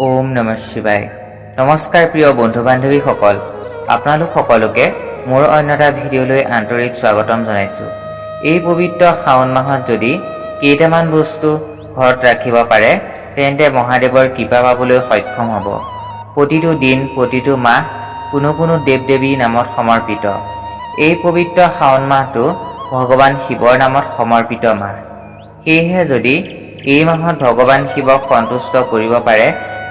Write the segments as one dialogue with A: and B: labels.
A: ওম নমঃ শিৱায়। নমস্কাৰ প্ৰিয় বন্ধু বান্ধৱীসকল, আপোনালোক সকলোকে মোৰ অন্য এটা ভিডিঅ'লৈ আন্তৰিক স্বাগতম জনাইছোঁ। এই পবিত্ৰ শাওণ মাহত যদি কেইটামান বস্তু ঘৰত ৰাখিব পাৰে তেন্তে মহাদেৱৰ কৃপা পাবলৈ সক্ষম হ'ব। প্ৰতিটো দিন প্ৰতিটো মাহ কোনো দেৱ দেৱীৰ নামত সমৰ্পিত। এই পবিত্ৰ শাওণ মাহটো ভগৱান শিৱৰ নামত সমৰ্পিত মাহ। সেয়েহে যদি এই মাহত ভগৱান শিৱক সন্তুষ্ট কৰিব পাৰে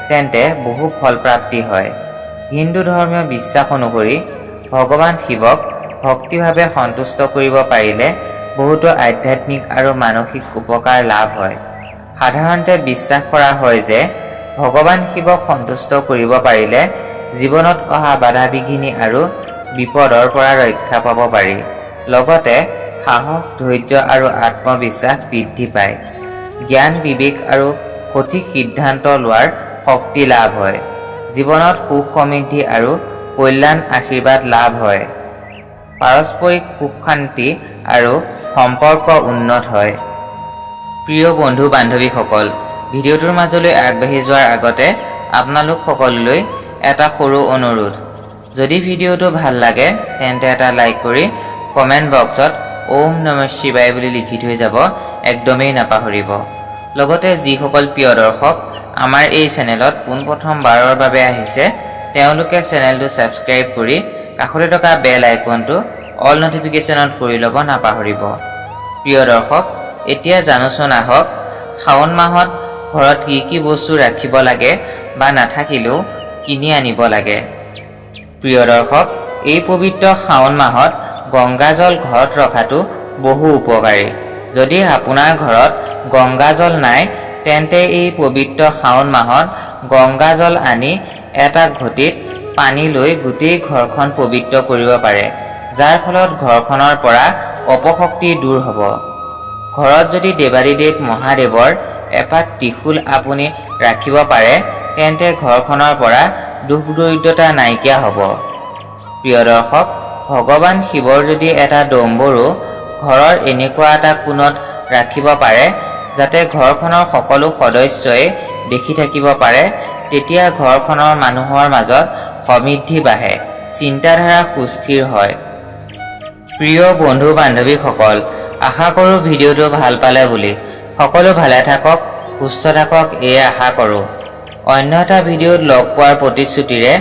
A: তেন্তে বহু ফলপ্ৰাপ্তি হয়। হিন্দু ধৰ্মীয় বিশ্বাস অনুসৰি ভগৱান শিৱক ভক্তিভাৱে সন্তুষ্ট কৰিব পাৰিলে বহুতো আধ্যাত্মিক আৰু মানসিক উপকাৰ লাভ হয়। সাধাৰণতে বিশ্বাস কৰা হয় যে ভগৱান শিৱক সন্তুষ্ট কৰিব পাৰিলে জীৱনত অহা বাধা বিঘিনি আৰু বিপদৰ পৰা ৰক্ষা পাব পাৰি। লগতে সাহস, ধৈৰ্য আৰু আত্মবিশ্বাস বৃদ্ধি পায়। জ্ঞান, বিবেক আৰু সঠিক সিদ্ধান্ত লোৱাৰ শক্তি লাভ হয়। জীৱনত সুখ, সমৃদ্ধি আৰু কল্যাণ আশীৰ্বাদ লাভ হয়। পাৰস্পৰিক সুখ, শান্তি আৰু সম্পৰ্ক উন্নত হয়। প্ৰিয় বন্ধু বান্ধৱীসকল, ভিডিঅ'টোৰ মাজলৈ আগবাঢ়ি যোৱাৰ আগতে আপোনালোক সকলোলৈ এটা সৰু অনুৰোধ। যদি ভিডিঅ'টো ভাল লাগে তেন্তে এটা লাইক কৰি কমেণ্ট বক্সত ওম নমঃ শিৱায় বুলি লিখি থৈ যাব একদমেই নাপাহৰিব। লগতে যিসকল প্ৰিয় দৰ্শক আমাৰ এই চেনেলত পোনপ্ৰথমবাৰৰ বাবে আহিছে তেওঁলোকে চেনেলটো ছাবস্ক্ৰাইব কৰি কাষতে থকা বেল আইকনটো অল নটিফিকেশ্যনত কৰি ল'ব নাপাহৰিব। প্ৰিয় দৰ্শক, এতিয়া জানোচোন আহক শাওণ মাহত ঘৰত কি বস্তু ৰাখিব লাগে বা নাথাকিলেও কিনি আনিব লাগে। প্ৰিয় দৰ্শক, এই পবিত্ৰ শাওণ মাহত গংগাজল ঘৰত ৰখাটো বহু উপকাৰী। যদি আপোনাৰ ঘৰত গংগাজল নাই তেন্তে এই পবিত্ৰ শাওণ মাহত গংগাজল আনি এটা ঘটিত পানী লৈ গোটেই ঘৰখন পবিত্ৰ কৰিব পাৰে, যাৰ ফলত ঘৰখনৰ পৰা অপশক্তি দূৰ হ'ব। ঘৰত যদি দেৱাদিদেৱ মহাদেৱৰ এপাত ত্ৰিশূল আপুনি ৰাখিব পাৰে তেন্তে ঘৰখনৰ পৰা দুখ দৰিদ্ৰতা নাইকিয়া হ'ব। প্ৰিয় দৰ্শক, ভগৱান শিৱৰ যদি এটা ডম্বৰু ঘৰৰ এনেকুৱা এটা কোণত ৰাখিব পাৰে যাতে ঘৰখনৰ সকলো সদস্যই দেখি থাকিব পাৰে, তেতিয়া ঘৰখনৰ মানুহৰ মাজত সমৃদ্ধি বাঢ়ে, চিন্তাধাৰা সুস্থিৰ হয়। প্ৰিয় বন্ধু বান্ধৱীসকল, আশা কৰোঁ ভিডিঅ'টো ভাল পালে বুলি। সকলো ভালে থাকক, সুস্থ থাকক এয়ে আশা কৰোঁ। অন্য এটা ভিডিঅ'ত লগ পোৱাৰ প্ৰতিশ্ৰুতিৰে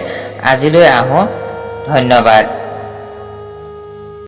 A: আজিলৈ আহোঁ। ধন্যবাদ।